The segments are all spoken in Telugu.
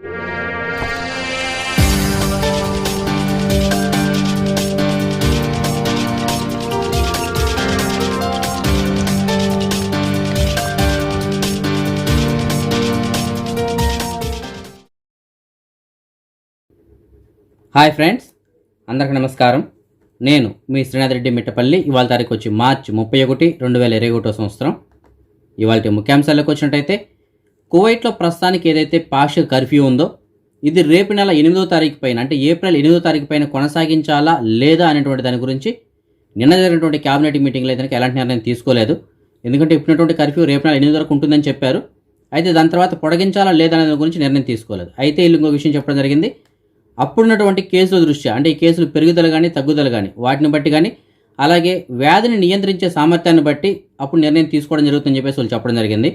హాయ్ ఫ్రెండ్స్, అందరికీ నమస్కారం. నేను మీ శ్రీనాథ్ రెడ్డి మిట్టపల్లి. ఇవాళ తారీఖు వచ్చి మార్చి 31, 2021 సంవత్సరం. ఇవాళ ముఖ్యాంశాలకు వచ్చినట్టయితే, కువైట్లో ప్రస్తుతానికి ఏదైతే పార్షియల్ కర్ఫ్యూ ఉందో ఇది రేపు నెల 8వ తారీఖు పైన, అంటే ఏప్రిల్ 8వ తారీఖు పైన కొనసాగించాలా లేదా అనేటువంటి దాని గురించి నిన్న జరిగినటువంటి క్యాబినెట్ మీటింగ్లో అయితే ఎలాంటి నిర్ణయం తీసుకోలేదు. ఎందుకంటే ఇప్పుడున్నటువంటి కర్ఫ్యూ రేపు నెల 8 వరకు ఉంటుందని చెప్పారు. అయితే దాని తర్వాత పొడిగించాలా లేదా అనే దాని గురించి నిర్ణయం తీసుకోలేదు. అయితే వీళ్ళు ఇంకో విషయం చెప్పడం జరిగింది. అప్పుడున్నటువంటి కేసుల దృష్ట్యా, అంటే ఈ కేసులు పెరుగుదల కానీ తగ్గుదల కానీ వాటిని బట్టి కానీ, అలాగే వ్యాధిని నియంత్రించే సామర్థ్యాన్ని బట్టి అప్పుడు నిర్ణయం తీసుకోవడం జరుగుతుందని చెప్పేసి వాళ్ళు చెప్పడం జరిగింది.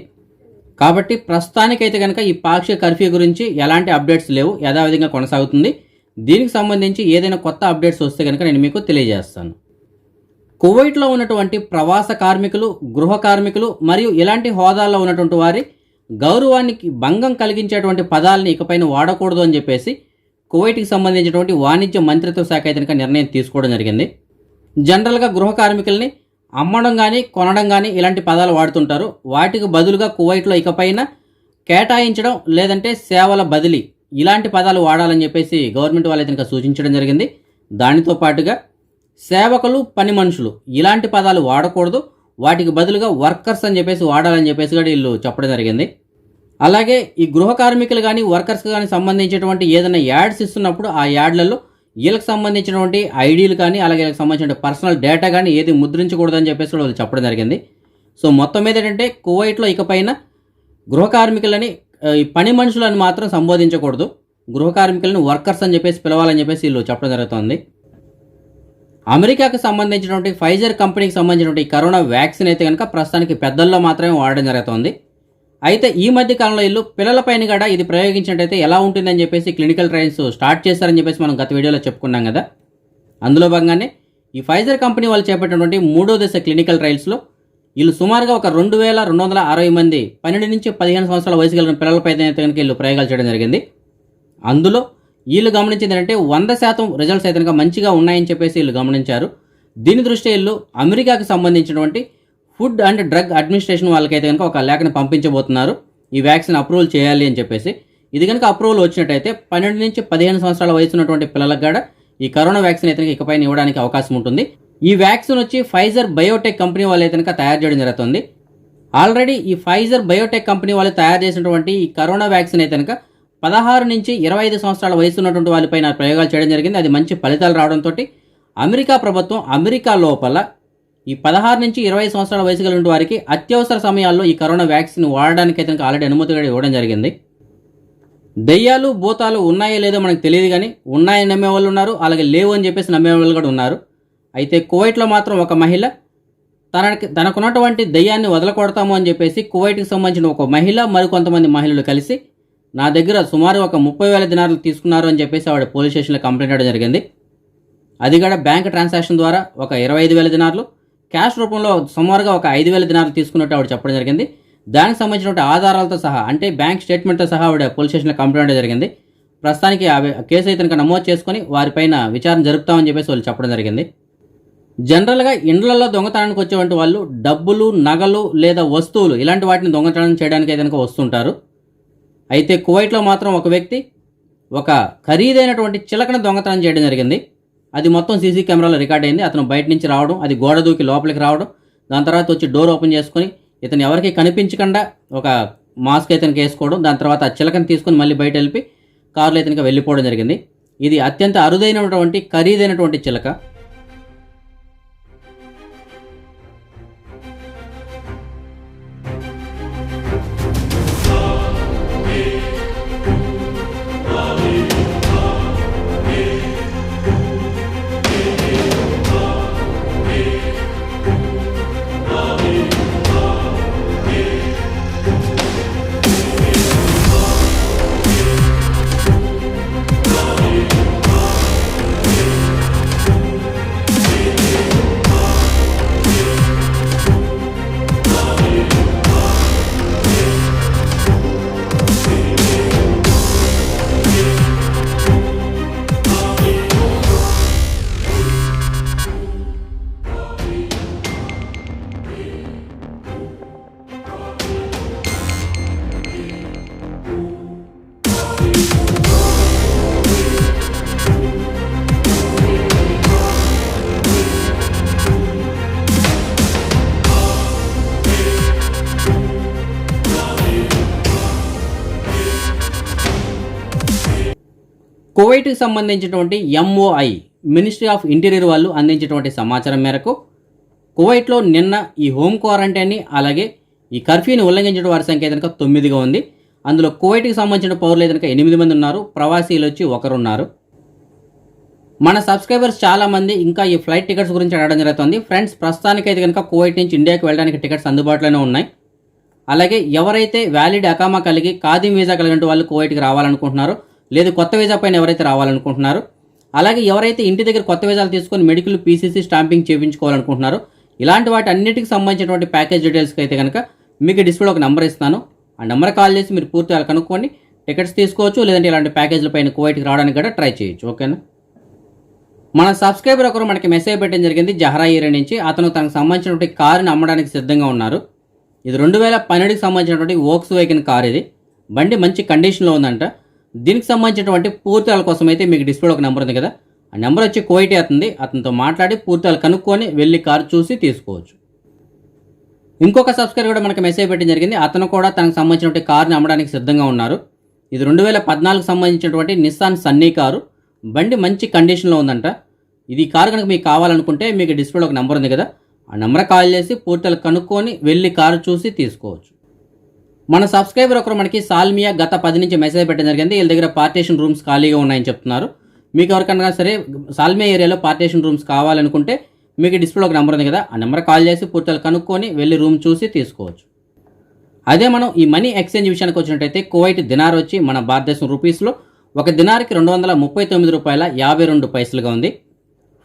కాబట్టి ప్రస్తుతానికైతే కనుక ఈ పాక్షిక కర్ఫ్యూ గురించి ఎలాంటి అప్డేట్స్ లేవు, యథావిధంగా కొనసాగుతుంది. దీనికి సంబంధించి ఏదైనా కొత్త అప్డేట్స్ వస్తే కనుక నేను మీకు తెలియజేస్తాను. కువైట్లో ఉన్నటువంటి ప్రవాస కార్మికులు, గృహ కార్మికులు మరియు ఇలాంటి హోదాల్లో ఉన్నటువంటి వారి గౌరవానికి భంగం కలిగించేటువంటి పదాలని ఇకపైన వాడకూడదు అని చెప్పేసి కువైట్కి సంబంధించినటువంటి వాణిజ్య మంత్రిత్వ శాఖ అయితే కనుక నిర్ణయం తీసుకోవడం జరిగింది. జనరల్గా గృహ కార్మికుల్ని అమ్మడం కానీ కొనడం కానీ ఇలాంటి పదాలు వాడుతుంటారు. వాటికి బదులుగా కువైట్లో ఇకపైన కేటాయించడం లేదంటే సేవల బదిలీ ఇలాంటి పదాలు వాడాలని చెప్పేసి గవర్నమెంట్ వాళ్ళు అయితే కనుక సూచించడం జరిగింది. దానితో పాటుగా సేవకులు, పని మనుషులు ఇలాంటి పదాలు వాడకూడదు, వాటికి బదులుగా వర్కర్స్ అని చెప్పేసి వాడాలని చెప్పేసి కూడా వీళ్ళు చెప్పడం జరిగింది. అలాగే ఈ గృహ కార్మికులు కానీ వర్కర్స్ కానీ సంబంధించినటువంటి ఏదైనా యాడ్స్ ఇస్తున్నప్పుడు ఆ యాడ్లలో వీళ్ళకి సంబంధించినటువంటి ఐడీలు కానీ, అలాగే వీళ్ళకి సంబంధించిన పర్సనల్ డేటా కానీ ఏది ముద్రించకూడదని చెప్పేసి వాళ్ళు చెప్పడం జరిగింది. సో మొత్తం మీద ఏంటంటే కువైట్లో ఇకపైన గృహ కార్మికులని, ఈ పని మనుషులని మాత్రం సంబోధించకూడదు, గృహ కార్మికులను వర్కర్స్ అని చెప్పేసి పిలవాలని చెప్పేసి వీళ్ళు చెప్పడం జరుగుతుంది. అమెరికాకు సంబంధించినటువంటి ఫైజర్ కంపెనీకి సంబంధించినటువంటి ఈ కరోనా వ్యాక్సిన్ అయితే కనుక ప్రస్తుతానికి పెద్దల్లో మాత్రమే వాడడం జరుగుతుంది. అయితే ఈ మధ్య కాలంలో వీళ్ళు పిల్లలపైన కూడా ఇది ప్రయోగించినట్టయితే ఎలా ఉంటుందని చెప్పేసి క్లినికల్ ట్రయల్స్ స్టార్ట్ చేశారని చెప్పేసి మనం గత వీడియోలో చెప్పుకున్నాం కదా. అందులో భాగంగానే ఈ ఫైజర్ కంపెనీ వాళ్ళు చేపట్టినటువంటి 3వ దశ క్లినికల్ ట్రయల్స్లో వీళ్ళు సుమారుగా ఒక 2260 మంది 12 నుంచి 15 సంవత్సరాల వయసు కలిగిన పిల్లలపై అయితే కనుక వీళ్ళు ప్రయోగాలు చేయడం జరిగింది. అందులో వీళ్ళు గమనించింది ఏంటంటే 100% రిజల్ట్స్ అయితే కనుక మంచిగా ఉన్నాయని చెప్పేసి వీళ్ళు గమనించారు. దీని దృష్ట్యా వీళ్ళు అమెరికాకు సంబంధించినటువంటి ఫుడ్ అండ్ డ్రగ్ అడ్మినిస్ట్రేషన్ వాళ్ళకైతే కనుక ఒక లేఖను పంపించబోతున్నారు, ఈ వ్యాక్సిన్ అప్రూవల్ చేయాలి అని చెప్పేసి. ఇది కనుక అప్రూవల్ వచ్చినట్టయితే 12 నుంచి 15 సంవత్సరాల వయసు ఉన్నటువంటి పిల్లలకు కూడా ఈ కరోనా వ్యాక్సిన్ అయితే ఇకపైన ఇవ్వడానికి అవకాశం ఉంటుంది. ఈ వ్యాక్సిన్ వచ్చి ఫైజర్ బయోటెక్ కంపెనీ వాళ్ళు అయితే కనుక తయారు చేయడం జరుగుతుంది. ఆల్రెడీ ఈ ఫైజర్ బయోటెక్ కంపెనీ వాళ్ళు తయారు చేసినటువంటి ఈ కరోనా వ్యాక్సిన్ అయితే కనుక 16 నుంచి 25 సంవత్సరాల వయసు ఉన్నటువంటి వాళ్ళపైన ప్రయోగాలు చేయడం జరిగింది. అది మంచి ఫలితాలు రావడంతో అమెరికా ప్రభుత్వం అమెరికా లోపల ఈ 16 నుంచి 20 సంవత్సరాల వయసు కలిగిన వారికి అత్యవసర సమయాల్లో ఈ కరోనా వ్యాక్సిన్ వాడడానికి అయితే ఆల్రెడీ అనుమతి కూడా ఇవ్వడం జరిగింది. దయ్యాలు, భూతాలు ఉన్నాయో లేదో మనకు తెలియదు, కానీ ఉన్నాయని నమ్మే వాళ్ళు ఉన్నారు, అలాగే లేవు అని చెప్పేసి నమ్మే వాళ్ళు కూడా ఉన్నారు. అయితే కువైట్లో మాత్రం ఒక మహిళ తనకున్నటువంటి దయ్యాన్ని వదలకొడతాము అని చెప్పేసి కువైట్కి సంబంధించిన ఒక మహిళ మరికొంతమంది మహిళలు కలిసి నా దగ్గర సుమారు ఒక 30,000 దినార్లు తీసుకున్నారు అని చెప్పేసి ఆవిడ పోలీస్ స్టేషన్లో కంప్లైంట్ చేయడం జరిగింది. అది కూడా బ్యాంక్ ట్రాన్సాక్షన్ ద్వారా ఒక 25,000 దినార్లు, క్యాష్ రూపంలో సుమారుగా ఒక 5,000 దినార్లు తీసుకున్నట్టు ఆవిడ చెప్పడం జరిగింది. దానికి సంబంధించిన ఆధారాలతో సహా, అంటే బ్యాంక్ స్టేట్మెంట్తో సహా ఆవిడ పోలీస్ స్టేషన్లో కంప్లైంట్ జరిగింది. ప్రస్తుతానికి కేసు అయితే కనుక నమోదు చేసుకుని వారిపైన విచారణ జరుపుతామని చెప్పేసి వాళ్ళు చెప్పడం జరిగింది. జనరల్గా ఇండ్లలో దొంగతనానికి వచ్చేటువంటి వాళ్ళు డబ్బులు, నగలు లేదా వస్తువులు ఇలాంటి వాటిని దొంగతనం చేయడానికి అయితే కనుక వస్తుంటారు. అయితే కువైట్లో మాత్రం ఒక వ్యక్తి ఒక ఖరీదైనటువంటి చిలకను దొంగతనం చేయడం జరిగింది. అది మొత్తం సీసీ కెమెరాలో రికార్డ్ అయింది. అతను బయట నుంచి రావడం, అది గోడ దూకి లోపలికి రావడం, దాని తర్వాత వచ్చి డోర్ ఓపెన్ చేసుకొని ఇతను ఎవరికి కనిపించకుండా ఒక మాస్క్ అయితే వేసుకోవడం, దాని తర్వాత ఆ చిలకను తీసుకొని మళ్ళీ బయట వెళ్ళి కారులో అయితే వెళ్ళిపోవడం జరిగింది. ఇది అత్యంత అరుదైనటువంటి ఖరీదైనటువంటి చిలక. కువైట్కి సంబంధించినటువంటి MOI మినిస్ట్రీ ఆఫ్ ఇంటీరియర్ వాళ్ళు అందించినటువంటి సమాచారం మేరకు కువైట్లో నిన్న ఈ హోమ్ క్వారంటైన్ని అలాగే ఈ కర్ఫ్యూని ఉల్లంఘించిన వారి సంఖ్య కనుక 9గా ఉంది. అందులో కువైట్కి సంబంధించిన పౌరులు కనుక 8 మంది ఉన్నారు, ప్రవాసీలు వచ్చి 1 ఉన్నారు. మన సబ్స్క్రైబర్స్ చాలామంది ఇంకా ఈ ఫ్లైట్ టికెట్స్ గురించి అడగడం జరుగుతుంది. ఫ్రెండ్స్, ప్రస్తుతానికైతే కనుక కువైట్ నుంచి ఇండియాకి వెళ్ళడానికి టికెట్స్ అందుబాటులోనే ఉన్నాయి. అలాగే ఎవరైతే వ్యాలిడ్ అకామా కలిగి ఖాదీం వీసా కలిగిన వాళ్ళు కువైట్కి రావాలనుకుంటున్నారో, లేదు కొత్త వీసా పైన ఎవరైతే రావాలనుకుంటున్నారో, అలాగే ఎవరైతే ఇంటి దగ్గర కొత్త వీసాలు తీసుకొని మెడికల్ PCC స్టాంపింగ్ చేయించుకోవాలనుకుంటున్నారో, ఇలాంటి వాటి అన్నిటికి సంబంధించినటువంటి ప్యాకేజ్ డీటెయిల్స్కి అయితే కనుక మీకు డిస్ప్లేలో ఒక నెంబర్ ఇస్తాను. ఆ నెంబర్ కాల్ చేసి మీరు పూర్తిగా కనుక్కొని టికెట్స్ తీసుకోవచ్చు, లేదంటే ఇలాంటి ప్యాకేజ్ల పైన కువైట్కి రావడానికి కూడా ట్రై చేయొచ్చు. ఓకేనా? మన సబ్స్క్రైబర్ ఒకరు మనకి మెసేజ్ పెట్టడం జరిగింది జహరా ఏరియా నుంచి. అతను తనకు సంబంధించినటువంటి కారుని అమ్మడానికి సిద్ధంగా ఉన్నారు. ఇది 2012కి సంబంధించినటువంటి వోక్స్ వేగన్ కార్. ఇది బండి మంచి కండిషన్లో ఉందంట. దీనికి సంబంధించినటువంటి పూర్తిల కోసం అయితే మీకు డిస్ప్లేలో ఒక నెంబర్ ఉంది కదా, ఆ నెంబర్ వచ్చి కువైట్ అవుతుంది. అతనితో మాట్లాడి పూర్తిలు కనుక్కొని వెళ్ళి కారు చూసి తీసుకోవచ్చు. ఇంకొక సబ్స్క్రైబర్ కూడా మనకి మెసేజ్ పెట్టడం జరిగింది. అతను కూడా తనకు సంబంధించినటువంటి కారుని అమ్మడానికి సిద్ధంగా ఉన్నారు. ఇది 2014కి సంబంధించినటువంటి నిస్సాన్ సన్నీ కారు. బండి మంచి కండిషన్లో ఉందంట. ఇది కారు కనుక మీకు కావాలనుకుంటే మీకు డిస్ప్లేలో ఒక నెంబర్ ఉంది కదా, ఆ నెంబర్ కాల్ చేసి పూర్తిలు కనుక్కొని వెళ్ళి కారు చూసి తీసుకోవచ్చు. మన సబ్స్క్రైబర్ ఒకరు మనకి సాల్మియా గత 10 నుంచి మెసేజ్ పెట్టడం జరిగింది. వీళ్ళ దగ్గర పార్టీషన్ రూమ్స్ ఖాళీగా ఉన్నాయని చెప్తున్నారు. మీకు ఎవరికన్నా సరే సాల్మియా ఏరియాలో పార్టీషన్ రూమ్స్ కావాలనుకుంటే మీకు డిస్ప్లేలో ఒక నెంబర్ ఉంది కదా, ఆ నెంబర్ కాల్ చేసి పూర్తిగా కనుక్కొని వెళ్ళి రూమ్ చూసి తీసుకోవచ్చు. అదే మనం ఈ మనీ ఎక్స్చేంజ్ విషయానికి వచ్చినట్టయితే కువైట్ దినార్ వచ్చి మన భారతదేశం రూపీస్లో ఒక దినార్కి 239 రూపాయల 52 పైసలుగా ఉంది.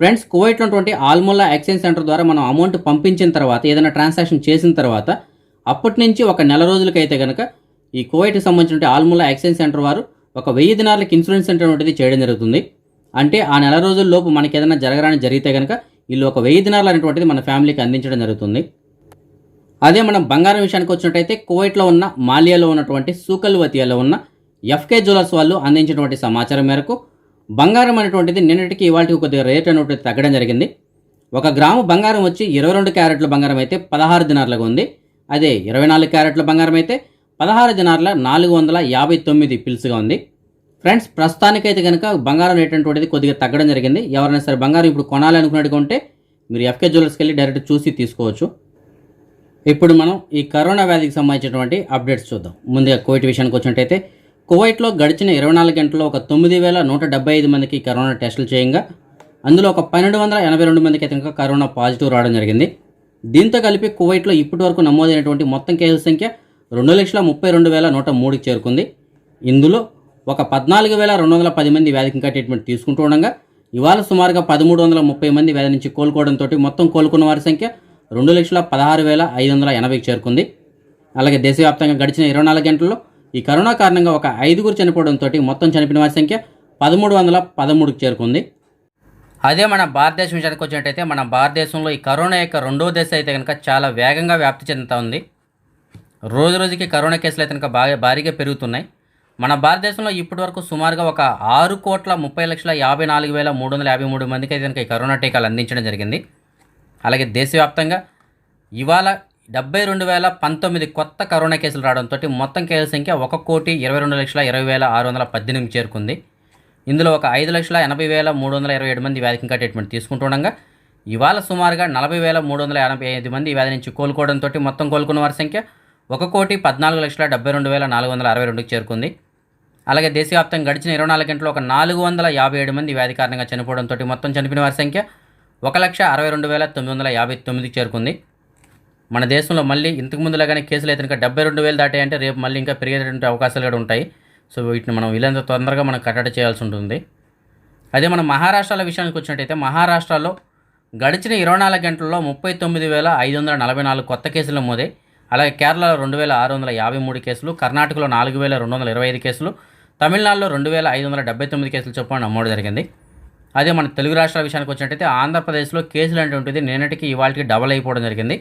ఫ్రెండ్స్, కువైట్లో ఉన్నటువంటి ఆల్మోల్లా ఎక్స్చేంజ్ సెంటర్ ద్వారా మనం అమౌంట్ పంపించిన తర్వాత ఏదైనా ట్రాన్సాక్షన్ చేసిన తర్వాత అప్పటి నుంచి ఒక నెల రోజులకైతే కనుక ఈ కువైట్కి సంబంధించిన ఆల్మోల్లా ఎక్స్చేంజ్ సెంటర్ వారు ఒక 1000 దినార్లకి ఇన్సూరెన్స్ సెంటర్ అనేది చేయడం జరుగుతుంది. అంటే ఆ నెల రోజుల లోపు మనకి ఏదైనా జరగరాని జరిగితే కనుక వీళ్ళు ఒక 1000 దినార్లు అనేటువంటిది మన ఫ్యామిలీకి అందించడం జరుగుతుంది. అదే మనం బంగారం విషయానికి వచ్చినట్టయితే కువైట్లో ఉన్న మాలియాలో ఉన్నటువంటి సూకల్వతియాలో ఉన్న FK జ్యువెలర్స్ వాళ్ళు అందించినటువంటి సమాచారం మేరకు బంగారం అనేటువంటిది నిన్నటికి ఇవాళకి కొద్దిగా రేట్ అనేటువంటిది తగ్గడం జరిగింది. 1 గ్రాము బంగారం వచ్చి 22 క్యారెట్ల బంగారం అయితే 16 దినార్లుగా ఉంది. అదే 24 క్యారెట్ల బంగారం అయితే 16 దినార్ల 459 పిల్స్గా ఉంది. ఫ్రెండ్స్, ప్రస్తుతానికైతే కనుక బంగారం రేట్ అనేటువంటిది కొద్దిగా తగ్గడం జరిగింది. ఎవరైనా సరే బంగారం ఇప్పుడు కొనాలనుకున్నట్టుగా ఉంటే మీరు FK జ్యువెలర్స్కి వెళ్ళి డైరెక్ట్ చూసి తీసుకోవచ్చు. ఇప్పుడు మనం ఈ కరోనా వ్యాధికి సంబంధించినటువంటి అప్డేట్స్ చూద్దాం. ముందుగా కువైట్ విషయానికి వచ్చినట్టయితే కువైట్లో గడిచిన 24 గంటల్లో ఒక 9175 మందికి కరోనా టెస్టులు చేయంగా అందులో ఒక 1282 మందికి అయితే కరోనా పాజిటివ్ రావడం జరిగింది. దీంతో కలిపి కువైట్లో ఇప్పటి వరకు నమోదైనటువంటి మొత్తం కేసుల సంఖ్య 2,32,103కి చేరుకుంది. ఇందులో ఒక 14,210 మంది వ్యాధికి ఇంకా ట్రీట్మెంట్ తీసుకుంటూ ఉండగా ఇవాళ సుమారుగా 1,330 మంది వ్యాధి నుంచి కోలుకోవడంతో మొత్తం కోలుకున్న వారి సంఖ్య 2,16,580కి చేరుకుంది. అలాగే దేశవ్యాప్తంగా గడిచిన 24 గంటల్లో ఈ కరోనా కారణంగా ఒక 5గురు చనిపోవడంతో మొత్తం చనిపోయిన వారి సంఖ్య 1,313కి చేరుకుంది. అదే మన భారతదేశం విషయానికి వచ్చినట్టయితే మన భారతదేశంలో ఈ కరోనా యొక్క 2వ దశ అయితే కనుక చాలా వేగంగా వ్యాప్తి చెందుతూ ఉంది. రోజు రోజుకి కరోనా కేసులు అయితే కనుక భారీగా పెరుగుతున్నాయి. మన భారతదేశంలో ఇప్పటి వరకు సుమారుగా ఒక 6,30,54,353 మందికి అయితే కనుక ఈ కరోనా టీకాలు అందించడం జరిగింది. అలాగే దేశవ్యాప్తంగా ఇవాళ 72,019 కొత్త కరోనా కేసులు రావడంతో మొత్తం కేసుల సంఖ్య 1,22,20,618కి చేరుకుంది. ఇందులో ఒక 5,80,327 మంది వ్యాధికి ఇంకా ట్రీట్మెంట్ తీసుకుంటుండగా ఇవాళ సుమారుగా 40,385 మంది వ్యాధి నుంచి కోలుకోవడంతో మొత్తం కోలుకున్న వారి సంఖ్య 1,14,72,462కి చేరుకుంది. అలాగే దేశవ్యాప్తంగా గడిచిన 24 గంటల్లో ఒక 457 మంది వ్యాధి కారణంగా చనిపోవడంతో మొత్తం చనిపోయిన వారి సంఖ్య 1,62,959కి చేరుకుంది. మన దేశంలో మళ్ళీ ఇంతకు ముందులాగానే కేసులు అయితే ఇంకా 72,000 దాటాయంటే రేపు మళ్ళీ ఇంకా పెరిగేటువంటి అవకాశాలు కూడా ఉంటాయి. సో వీటిని మనం వీళ్ళంత తొందరగా మనం కట్టడి చేయాల్సి ఉంటుంది. అదే మనం మహారాష్ట్రాల విషయానికి వచ్చినట్టయితే మహారాష్ట్రలో గడిచిన 24 గంటల్లో 39,544 కొత్త కేసులు నమోదాయి. అలాగే కేరళలో 2,653 కేసులు, కర్ణాటకలో 4,225 కేసులు, తమిళనాడులో 2,579 కేసులు చొప్పున నమోదు జరిగింది. అదే మన తెలుగు రాష్ట్రాల విషయానికి వచ్చినట్టయితే ఆంధ్రప్రదేశ్లో కేసులు అనేటువంటిది నిన్నటికి ఇవాళకి డబల్ అయిపోవడం జరిగింది.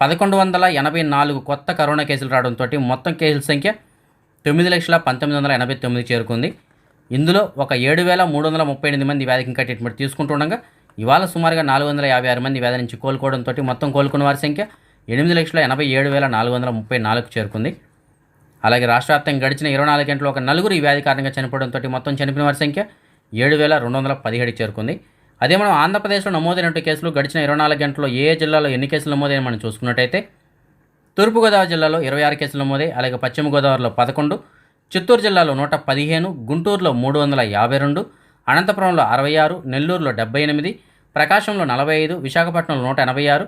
1,184 కొత్త కరోనా కేసులు రావడంతో మొత్తం కేసుల సంఖ్య 9,19,89కి చేరుకుంది. ఇందులో ఒక 7,338 మంది వ్యాధికి ఇంకా ట్రీట్మెంట్ తీసుకుంటుండగా ఇవాళ సుమారుగా 456 మంది వ్యాధి నుంచి కోలుకోవడంతో మొత్తం కోలుకున్న వారి సంఖ్య 8,87,434కి చేరుకుంది. అలాగే రాష్ట్ర వ్యాప్తంగా గడిచిన 24 గంటల్లో ఒక నలుగురు ఈ వ్యాధి కారణంగా చనిపోవడంతో మొత్తం చనిపోయిన వారి సంఖ్య 7,217 చేరుకుంది. అదే మనం ఆంధ్రప్రదేశ్లో నమోదైనటువంటి కేసులు గడిచిన 24 గంటల్లో ఏ జిల్లాలో ఎన్ని కేసులు నమోదైన మనం చూసుకున్నట్టయితే తూర్పుగోదావరి జిల్లాలో 26 కేసులు నమోదై, అలాగే పశ్చిమ గోదావరిలో 11, చిత్తూరు జిల్లాలో 115, గుంటూరులో 352, అనంతపురంలో 66, నెల్లూరులో 78, ప్రకాశంలో 45, విశాఖపట్నంలో 186,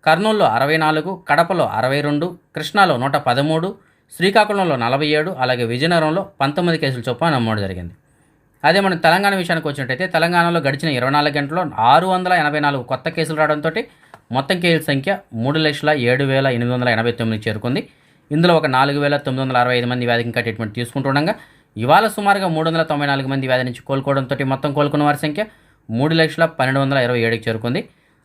కర్నూలులో 64, కడపలో 62, కృష్ణాలో 113, శ్రీకాకుళంలో 47, అలాగే విజయనగరంలో 19 కేసులు చొప్పున నమోదు జరిగింది. అదే మనం తెలంగాణ విషయానికి వచ్చినట్టయితే తెలంగాణలో గడిచిన 24 గంటల్లో 684 కొత్త కేసులు రావడంతో మొత్తం కేసుల సంఖ్య 3,07,889 చేరుకుంది. ఇందులో ఒక 4,965 మంది వ్యాధికి ఇంకా ట్రీట్మెంట్ తీసుకుంటుండగా ఇవాళ సుమారుగా 394 మంది వ్యాధి నుంచి కోలుకోవడంతో మొత్తం కోలుకున్న వారి సంఖ్య 3,12,27 చేరుకుంది.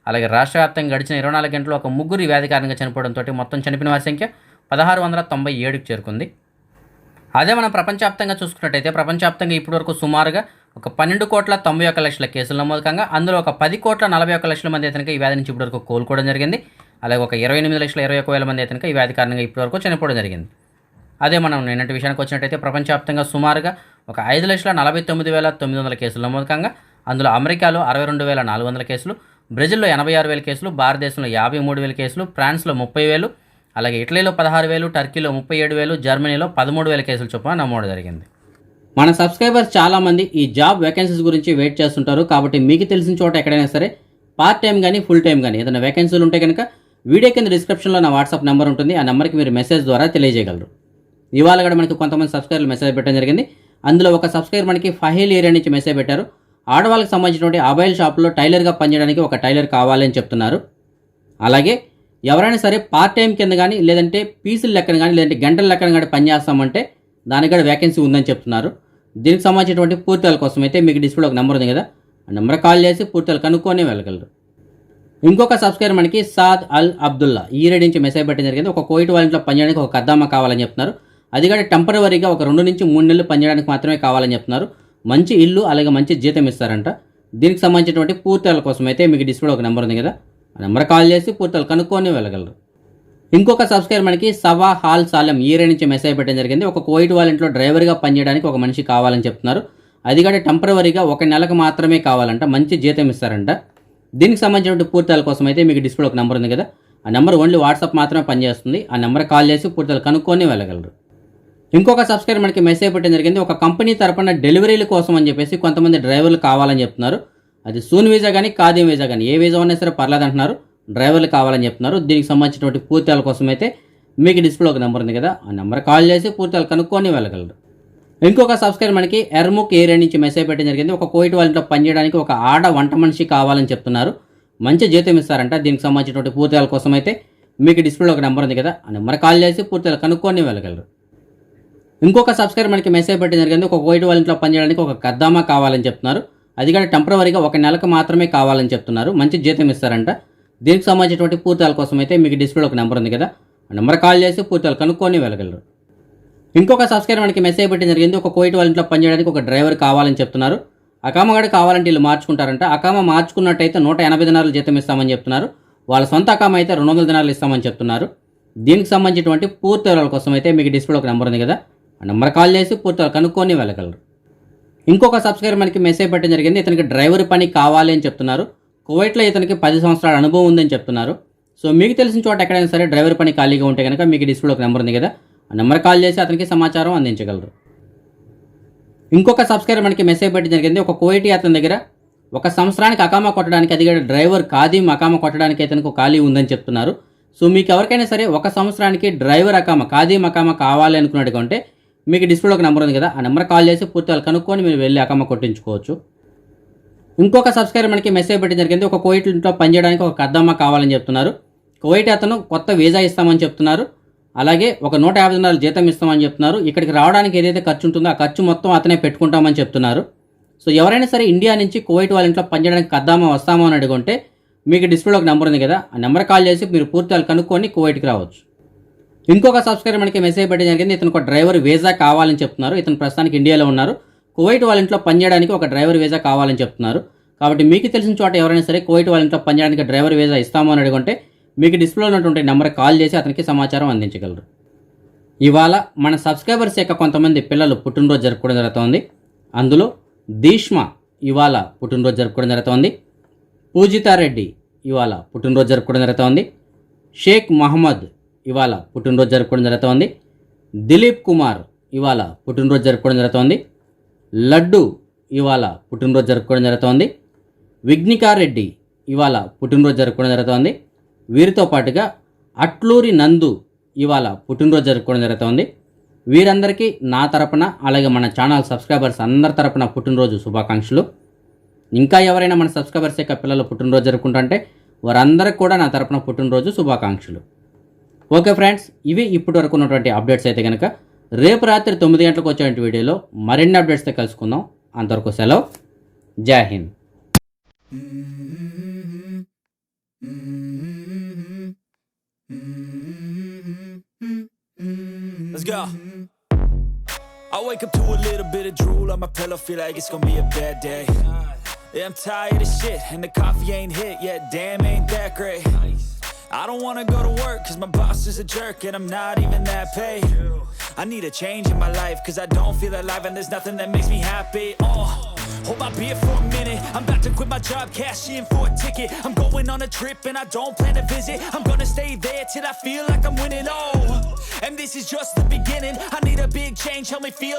అలాగే రాష్ట్ర వ్యాప్తంగా గడిచిన 24 గంటల్లో ఒక ముగ్గురు ఈ వ్యాధి కారణంగా చనిపోవడంతో మొత్తం చనిపోయిన వారి సంఖ్య 1,697 చేరుకుంది. అదే మనం ప్రపంచవ్యాప్తంగా చూసుకున్నట్టయితే ప్రపంచవ్యాప్తంగా ఇప్పటివరకు సుమారుగా ఒక 12,91,00,000 కేసులు నమోదు కాగా అందులో ఒక 10,41,00,000 మంది అయితే ఈ వ్యాధి నుంచి ఇప్పటివరకు కోలుకోవడం జరిగింది. అలాగే ఒక 28,21,000 మంది అయితే ఈ వ్యాధి కారణంగా ఇప్పటివరకు చనిపోవడం జరిగింది. అదే మనం నిన్నటి విషయానికి వచ్చినట్టయితే ప్రపంచవ్యాప్తంగా సుమారుగా ఒక 5,49,900 కేసులు నమోదు కాగా అందులో అమెరికాలో 62,400 కేసులు, బ్రెజిల్లో 86,000 కేసులు, భారతదేశంలో 53,000 కేసులు, ఫ్రాన్స్లో 30,000, అలాగే ఇటలీలో 16,000, టర్కీలో 37,000, జర్మనీలో 13,000 కేసులు చొప్పున నమోదు జరిగింది. మన సబ్స్క్రైబర్స్ చాలామంది ఈ జాబ్ వేకెన్సీస్ గురించి వెయిట్ చేస్తుంటారు. కాబట్టి మీకు తెలిసిన చోట ఎక్కడైనా సరే పార్ట్ టైం కానీ ఫుల్ టైం కానీ ఏదైనా వేకెన్సీలు ఉంటే కనుక వీడియో కింద డిస్క్రిప్షన్లో నా వాట్సాప్ నెంబర్ ఉంటుంది. ఆ నెంబర్కి మీరు మెసేజ్ ద్వారా తెలియజేయగలరు. ఇవాళ కూడా మనకి కొంతమంది సబ్స్క్రైబర్లు మెసేజ్ పెట్టడం జరిగింది. అందులో ఒక సబ్స్క్రైబర్ మనకి ఫహేల్ ఏరియా నుంచి మెసేజ్ పెట్టారు. ఆడవాళ్ళకి సంబంధించినటువంటి మొబైల్ షాప్లో టైలర్గా పనిచేయడానికి ఒక టైలర్ కావాలని చెప్తున్నారు. అలాగే ఎవరైనా సరే పార్ట్ టైం కింద కానీ లేదంటే పీసుల లెక్కన కానీ లేదంటే గంటల లెక్కన కానీ పనిచేస్తామంటే దానికి కూడా వేకెన్సీ ఉందని చెప్తున్నారు. దీనికి సంబంధించినటువంటి పూర్తిల కోసం అయితే మీకు డిస్ప్లేలో ఒక నెంబర్ ఉంది కదా, ఆ నెంబర్ కాల్ చేసి పూర్తిలు కనుక్కొని వెళ్ళగలరు. ఇంకొక సబ్స్క్రైబర్ మనకి సాద్ అల్ అబ్దుల్లా ఈ రేడి నుంచి మెసేజ్ పెట్టడం జరిగింది. ఒక కోయిట్ వాళ్ళ ఇంట్లో పనిచేయడానికి ఒక కద్దామా కావాలని చెప్తున్నారు. అది కూడా టెంపరవరీగా ఒక 2 నుంచి 3 నెలలు పనిచేయడానికి మాత్రమే కావాలని చెప్తున్నారు. మంచి ఇల్లు అలాగే మంచి జీతం ఇస్తారంట. దీనికి సంబంధించినటువంటి పూర్తిల కోసం అయితే మీకు డిస్ప్లేలో ఒక నెంబర్ ఉంది కదా, ఆ నెంబర్ కాల్ చేసి పూర్తిలు కనుక్కొని వెళ్ళగలరు. ఇంకొక సబ్స్క్రైబర్ మనకి సవా హాల్ సాలెం ఈ రేడి నుంచి మెసేజ్ పెట్టడం జరిగింది. ఒక కోయిట్ వాళ్ళ ఇంట్లో డ్రైవర్గా పనిచేయడానికి ఒక మనిషి కావాలని చెప్తున్నారు. అది కూడా టెంపరవరీగా 1 నెలకు మాత్రమే కావాలంట, మంచి జీతం ఇస్తారంట. దీనికి సంబంధించిన పూర్తిల కోసం అయితే మీకు డిస్ప్లేలో ఒక నెంబర్ ఉంది కదా, ఆ నెంబర్ ఓన్లీ వాట్సాప్ మాత్రమే పనిచేస్తుంది. ఆ నెంబర్ కాల్ చేసి పూర్తిలు కనుక్కొని వెళ్ళగలరు. ఇంకొక సబ్స్క్రైబర్ మనకి మెసేజ్ పెట్టడం జరిగింది. ఒక కంపెనీ తరపున డెలివరీల కోసం అని చెప్పేసి కొంతమంది డ్రైవర్లు కావాలని చెప్తున్నారు. అది సూన్ వీజా కానీ ఖాదీ వీజా కానీ ఏ వీజా ఉన్నా సరే పర్లేదు అంటున్నారు. డ్రైవర్లు కావాలని చెప్తున్నారు. దీనికి సంబంధించినటువంటి పూర్తిల కోసం అయితే మీకు డిస్ప్లేలో ఒక నెంబర్ ఉంది కదా, ఆ నెంబర్ కాల్ చేసి పూర్తిలు కనుక్కొని వెళ్ళగలరు. ఇంకొక సబ్స్క్రైబర్ మనకి ఎర్ముక్ ఏరియా నుంచి మెసేజ్ పెట్టడం జరిగింది. ఒక కోయిట్ వాళ్ళ ఇంట్లో పనిచేయడానికి ఒక ఆడ వంట మనిషి కావాలని చెప్తున్నారు. మంచి జీతం ఇస్తారంట. దీనికి సంబంధించినటువంటి పూర్తిల కోసం అయితే మీకు డిస్ప్లేలో ఒక నెంబర్ ఉంది కదా, ఆ నెంబర్ కాల్ చేసి పూర్తిలు కనుక్కొని వెళ్ళగలరు. ఇంకొక సబ్స్క్రైబర్ మనకి మెసేజ్ పెట్టడం జరిగింది. ఒక కోయిట్ వాళ్ళ ఇంట్లో పనిచేయడానికి ఒక కద్దామా కావాలని చెప్తున్నారు. అది కూడా టెంపరవరీగా 1 నెలకు మాత్రమే కావాలని చెప్తున్నారు. మంచి జీతం ఇస్తారంట. దీనికి సంబంధించినటువంటి పూర్తిల కోసం అయితే మీకు డిస్ప్లేలో ఒక నెంబర్ ఉంది కదా, ఆ నెంబర్ కాల్ చేసి పూర్తిలు కనుక్కొని వెళ్ళగలరు. ఇంకొక సబ్స్క్రైబర్ మనకి మెసేజ్ పెట్టడం జరిగింది. ఒక కోయిట్ వాళ్ళ ఇంట్లో పనిచేయడానికి ఒక డ్రైవర్ కావాలని చెప్తున్నారు. అకామా కూడా కావాలంటే వీళ్ళు మార్చుకుంటారంట. అకామా మార్చుకున్నట్టయితే 180 దినాలు జీతం ఇస్తామని చెప్తున్నారు. వాళ్ళ సొంత అకామా అయితే 200 దినాలు ఇస్తామని చెప్తున్నారు. దీనికి సంబంధించినటువంటి పూర్తి వివరాల కోసం అయితే మీకు డిస్ప్లేలో ఒక నెంబర్ ఉంది కదా, ఆ నెంబర్ కాల్ చేసి పూర్తిగా కనుక్కొని వెళ్ళగలరు. ఇంకొక సబ్స్క్రైబర్ మనకి మెసేజ్ పెట్టడం జరిగింది. ఇతనికి డ్రైవర్ పని కావాలి అని చెప్తున్నారు. కువైట్లో ఇతనికి 10 సంవత్సరాల అనుభవం ఉందని చెప్తున్నారు. సో మీకు తెలిసిన చోట ఎక్కడైనా సరే డ్రైవర్ పని ఖాళీగా ఉంటే కనుక మీకు డిస్ప్లేలో ఒక నెంబర్ ఉంది కదా, ఆ నెంబర్ కాల్ చేసి అతనికి సమాచారం అందించగలరు. ఇంకొక సబ్స్క్రైబర్ మనకి మెసేజ్ పెట్టడం జరిగింది. ఒక కువైటీ అతని దగ్గర 1 సంవత్సరానికి అకామా కొట్టడానికి, అది కూడా డ్రైవర్ ఖాదీం అకామా కొట్టడానికి అతనికి ఖాళీ ఉందని చెప్తున్నారు. సో మీకు ఎవరికైనా సరే 1 సంవత్సరానికి డ్రైవర్ అకామా ఖాదీం అకామా కావాలి అనుకున్నట్టుకుంటే మీకు డిస్ప్లేలో ఒక నెంబర్ ఉంది కదా, ఆ నెంబర్ కాల్ చేసి పూర్తిగా కనుక్కొని మీరు వెళ్ళి అకామా కొట్టించుకోవచ్చు. ఇంకొక సబ్స్క్రైబర్ మనకి మెసేజ్ పెట్టడం జరిగింది. ఒక కువైట్ ఇంట్లో పనిచేయడానికి ఒక కద్దామా కావాలని చెప్తున్నారు. కువైట్ అతను కొత్త వీసా ఇస్తామని చెప్తున్నారు. అలాగే ఒక 150 దినాలు జీతం ఇస్తామని చెప్తున్నారు. ఇక్కడికి రావడానికి ఏదైతే ఖర్చు ఉంటుందో ఆ ఖర్చు మొత్తం అతనే పెట్టుకుంటామని చెప్తున్నారు. సో ఎవరైనా సరే ఇండియా నుంచి కువైట్ వాళ్ళ ఇంట్లో పనిచేయడానికి కద్దామా వస్తామో అని అడుగుంటే మీకు డిస్ప్లేలో ఒక నెంబర్ ఉంది కదా, ఆ నెంబర్ కాల్ చేసి మీరు పూర్తిగా కనుక్కొని కువైట్కి రావచ్చు. ఇంకొక సబ్స్క్రైబర్ మనకి మెసేజ్ పెట్టడం జరిగింది. ఇతను ఒక డ్రైవర్ వీసా కావాలని చెప్తున్నారు. ఇతను ప్రస్తుతానికి ఇండియాలో ఉన్నారు. కువైట్ వాళ్ళ ఇంట్లో పనిచేయడానికి ఒక డ్రైవర్ వీసా కావాలని చెప్తున్నారు. కాబట్టి మీకు తెలిసిన చోట ఎవరైనా సరే కువైట్ వాళ్ళ ఇంట్లో పనిచేయడానికి డ్రైవర్ వీసా ఇస్తామో అని అడుగుంటే మీకు డిస్ప్లేలో ఉన్నటువంటి నెంబర్ కాల్ చేసి అతనికి సమాచారం అందించగలరు. ఇవాళ మన సబ్స్క్రైబర్స్ యొక్క కొంతమంది పిల్లలు పుట్టినరోజు జరుపుకోవడం జరుగుతోంది. అందులో దీష్మ ఇవాళ పుట్టినరోజు జరుపుకోవడం జరుగుతోంది. పూజితారెడ్డి ఇవాళ పుట్టినరోజు జరుపుకోవడం జరుగుతోంది. షేక్ మహమ్మద్ ఇవాళ పుట్టినరోజు జరుపుకోవడం జరుగుతోంది. దిలీప్ కుమార్ ఇవాళ పుట్టినరోజు జరుపుకోవడం జరుగుతోంది. లడ్డు ఇవాళ పుట్టినరోజు జరుపుకోవడం జరుగుతోంది. విఘ్నికారెడ్డి ఇవాళ పుట్టినరోజు జరుపుకోవడం జరుగుతోంది. వీరితో పాటుగా అట్లూరి నందు ఇవాళ పుట్టినరోజు జరుపుకోవడం జరుగుతోంది. వీరందరికీ నా తరపున అలాగే మన ఛానల్ సబ్స్క్రైబర్స్ అందరి తరపున పుట్టినరోజు శుభాకాంక్షలు. ఇంకా ఎవరైనా మన సబ్స్క్రైబర్స్ యొక్క పిల్లలు పుట్టినరోజు జరుపుకుంటుంటే వారందరికీ కూడా నా తరపున పుట్టినరోజు శుభాకాంక్షలు. ఓకే ఫ్రెండ్స్, ఇవి ఇప్పటి వరకు ఉన్నటువంటి అప్డేట్స్. అయితే కనుక రేపు రాత్రి 9 గంటలకు వచ్చేటువంటి వీడియోలో మరిన్ని అప్డేట్స్తో కలుసుకుందాం. అంతవరకు సెలవు. జై Hind. Let's go. I wake up to a little bit of drool on my pillow, feel like it's gonna be a bad day. Yeah, I'm tired of shit and the coffee ain't hit yet, damn ain't that great. I don't wanna go to work cause my boss is a jerk and I'm not even that paid. I need a change in my life cause I don't feel alive and there's nothing that makes me happy. Hold my beer for a minute, I'm about to quit my job, cash in for a ticket. I'm going on a trip and I don't plan to visit. I'm gonna stay there till I feel like I'm winning, and this is just the beginning. I need a big change, help me feel